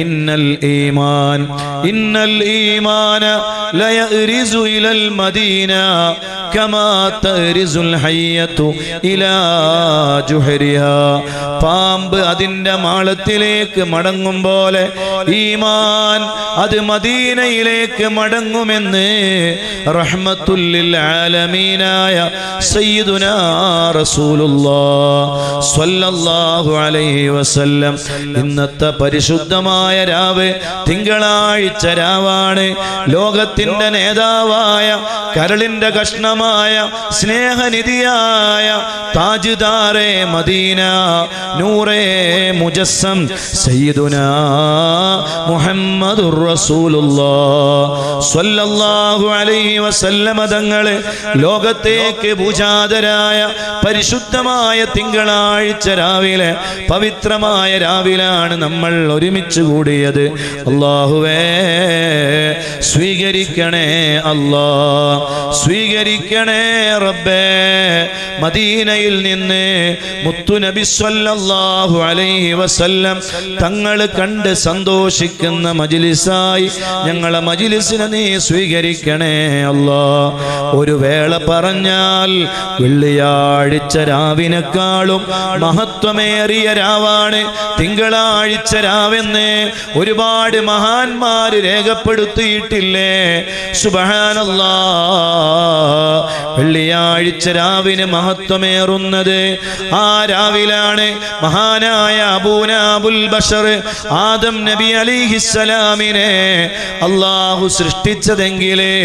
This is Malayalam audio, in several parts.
ഇന്നൽ ഈമാന ലയറിസു ഇലൽ മദീന കമാ തറിസുൽ ഹയ്യതു ഇലാ ജുഹരിഹാ. പാമ്പ് അതിന്റെ മാളത്തിലേക്ക് മടങ്ങും പോലെ ഈമാൻ അത് മദീനയിലേക്ക് മടങ്ങുമെന്ന് റഹ്മത്തുൽ ലിൽ ആലമീനായ സയ്യിദുനാ റസൂലുള്ളാഹ് സ്വല്ലല്ലാഹു അലൈഹി വസല്ലം. ഇന്നത്തെ പരിശുദ്ധമായ രാവ് തിങ്കളാഴ്ച രാവാണ്. ലോകത്തിന്റെ നേതാവായ കരളിന്റെ കഷ്ണമായ സ്നേഹനിധിയായ താജ്ദാറെ മദീന നൂറേ മുജസ്സം സയ്യിദുനാ മുഹമ്മദുർ റസൂലുള്ളാഹ് സ്വല്ലല്ലാഹു അലൈഹി വസല്ലം തങ്ങളെ ലോകത്തേക്ക് പൂജാതരായ പരിശുദ്ധമായ തിങ്കളാഴ്ച രാവിലെ പവിത്രമായ രാവിലാണ് നമ്മൾ ഒരുമിച്ച് കൂടിയത്. അല്ലാഹുവേ സ്വീകരിക്കണേ അല്ലാഹ്, സ്വീകരിക്കണേ റബ്ബേ. മദീനയിൽ നിന്ന് മുത്തുനബി സ്വല്ലല്ലാഹു അലൈഹി വസല്ലം തങ്ങൾ കണ്ട് സന്തോഷിക്കുന്ന മജ്ലിസായി ഞങ്ങളെ മജ്ലിസിനെ നീ സ്വീകരിക്കണേ അല്ലാഹ്. ഒരു വേള പറഞ്ഞാൽ വെള്ളിയാഴ്ച രാവിനേക്കാളും മഹത്വമേറിയ രാവാണ് തിങ്കളാഴ്ച രാവെന്ന് ഒരുപാട് മഹാന്മാര് രേഖപ്പെടുത്തിയിട്ടില്ലേ? സുബ്ഹാനല്ലാഹ്. വെള്ളിയാഴ്ച രാവിന് മഹത്വമേറുന്നത് ആ രാവിലാണ്. മഹാനായ അബൂനാബുൽ ബഷർ ആദം നബി അലൈഹിസ്സലാമിനെ അല്ലാഹു സൃഷ്ടിച്ചതെങ്കിലേ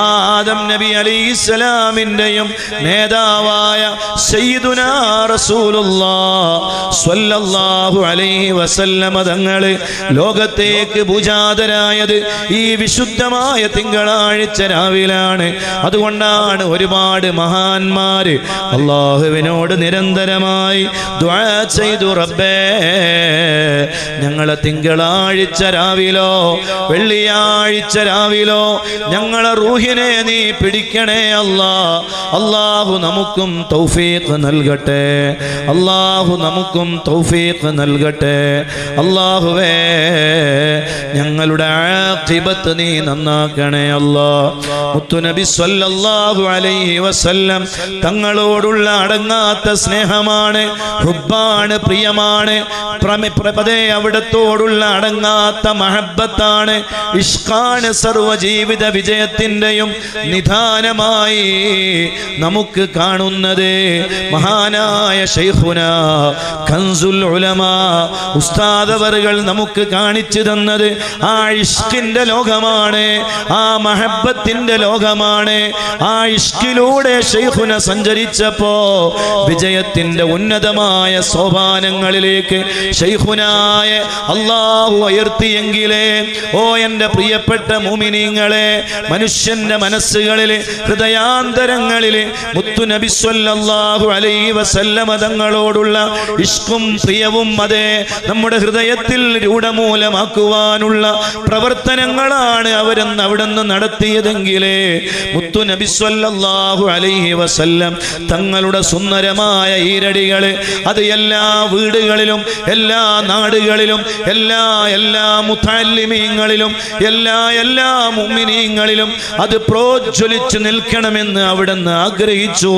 ആ ആദം നബി അലൈഹിസ്സലാമിന്റെയും നേതാവായ സയ്യിദുനാ റസൂലുള്ളാഹ് സ്വല്ലല്ലാഹു അലൈഹി വസല്ലം തങ്ങളെ ലോകത്തേക്ക് പൂജാതരായത് ഈ വിശുദ്ധമായ തിങ്കളാഴ്ച രാവിലാണ്. അതുകൊണ്ടാണ് ഒരുപാട് മഹാന്മാര് അല്ലാഹുവിനോട് നിരന്തരമായി ദുആ ചെയ്തു, റബ്ബേ ഞങ്ങളെ തിങ്കളാഴ്ച രാവിലോ വെള്ളിയാഴ്ച രാവിലോ ഞങ്ങളെ റൂഹിനെ നീ പിടിക്കണേ അല്ലാഹ്. അല്ലാഹു നമുക്കും തൗഫീഖ് നൽകട്ടെ, അല്ലാഹു നമുക്കും തൗഫീഖ് നൽകട്ടെ. അല്ലാഹുവേ ഞങ്ങളുടെ ആഖിബത്ത് നീ നന്നാക്കണേ അല്ലാഹ്. മുത്തുനബി സ്വല്ലല്ലാഹു അലൈഹി വസല്ലം തങ്ങളോടുള്ള അടങ്ങാത്ത സ്നേഹമാണ്, ഹുബ്ബാണ്, പ്രിയമാണ്. പ്രപദേ അവിടത്തോടുള്ള അടങ്ങാത്ത മഹബ്ബത്താണ്, ഇഷ്കാണ്. സർവ ജീവിത വിജയത്തിന്റെയും നിധാനമായി നമുക്ക് കാണുന്നത് മഹാനായ ശൈഖുനാ കൻസുൽ ഉലമാ ഉസ്താദ് അവറുകൾ നമുക്ക് കാണിച്ചു തന്നത് ആ ഇഷ്കിന്റെ ലോകമാണ്, ആ മഹബ്ബത്തിന്റെ ലോകമാണ്. ആ ഇഷ്കിലൂടെ ശൈഖുന സഞ്ചരിച്ചപ്പോ വിജയത്തിന്റെ ഉന്നതമായ സോപാനങ്ങളിലേക്ക് ശൈഖുനായ അല്ലാഹു ഉയർത്തിയെങ്കിലേ ഓ എൻ്റെ പ്രിയപ്പെട്ട മുഅ്മിനീങ്ങളെ, മനുഷ്യന്റെ മനസ്സുകളിൽ ഹൃദയാന്തരങ്ങളിൽ മുത്തുനബി സ്വല്ലല്ലാഹു അലൈഹി വസല്ലം തങ്ങളോടുള്ള ഇഷ്കും പ്രിയവും അതേ നമ്മുടെ ഹൃദയത്തിൽ രൂഢമൂലമാക്കുവാനുള്ള പ്രവർത്തനങ്ങളാണ് അവരെന്ന് അവിടുന്ന് നടത്തിയതെങ്കിലേ മുത്തുനബി സ്വല്ലല്ലാഹു അലൈഹി വസല്ലം തങ്ങളുടെ സുന്ദരമായ ഈരടികള് അത് എല്ലാ വീടുകളിലും എല്ലാ നാടുകളിലും എല്ലാ മുതഅല്ലിമീങ്ങളിലും എല്ലാ മുഅ്മിനീങ്ങളിലും അത് പ്രോജ്വലിച്ചു നിൽക്കണമെന്ന് അവിടുന്ന് ആഗ്രഹിച്ചു.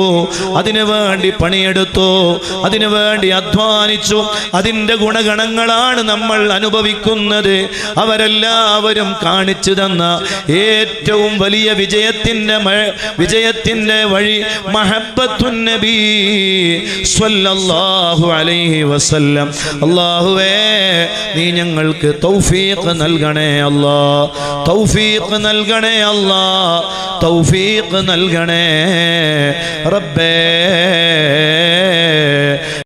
അതിനു വേണ്ടി പണിയെടുത്തു, അതിനു വേണ്ടി അധ്വാനിച്ചു. അതിൻ്റെ ഗുണഗണങ്ങളാണ് നമ്മൾ അനുഭവിക്കുന്നത്. അവരെല്ലാവരും കാണിച്ചു തന്ന ഏറ്റവും വലിയ വിജയത്തിന്റെ വഴി മഹബ്ബത്തുൻ നബി സ്വല്ലല്ലാഹു അലൈഹി വസല്ലം. അല്ലാഹുവേ നീ ഞങ്ങൾക്ക് തൗഫീഖ് നൽകണേ അല്ലാഹ്, തൗഫീഖ് നൽകണേ അല്ലാഹ്, തൗഫീഖ് നൽകണേ റബ്ബേ.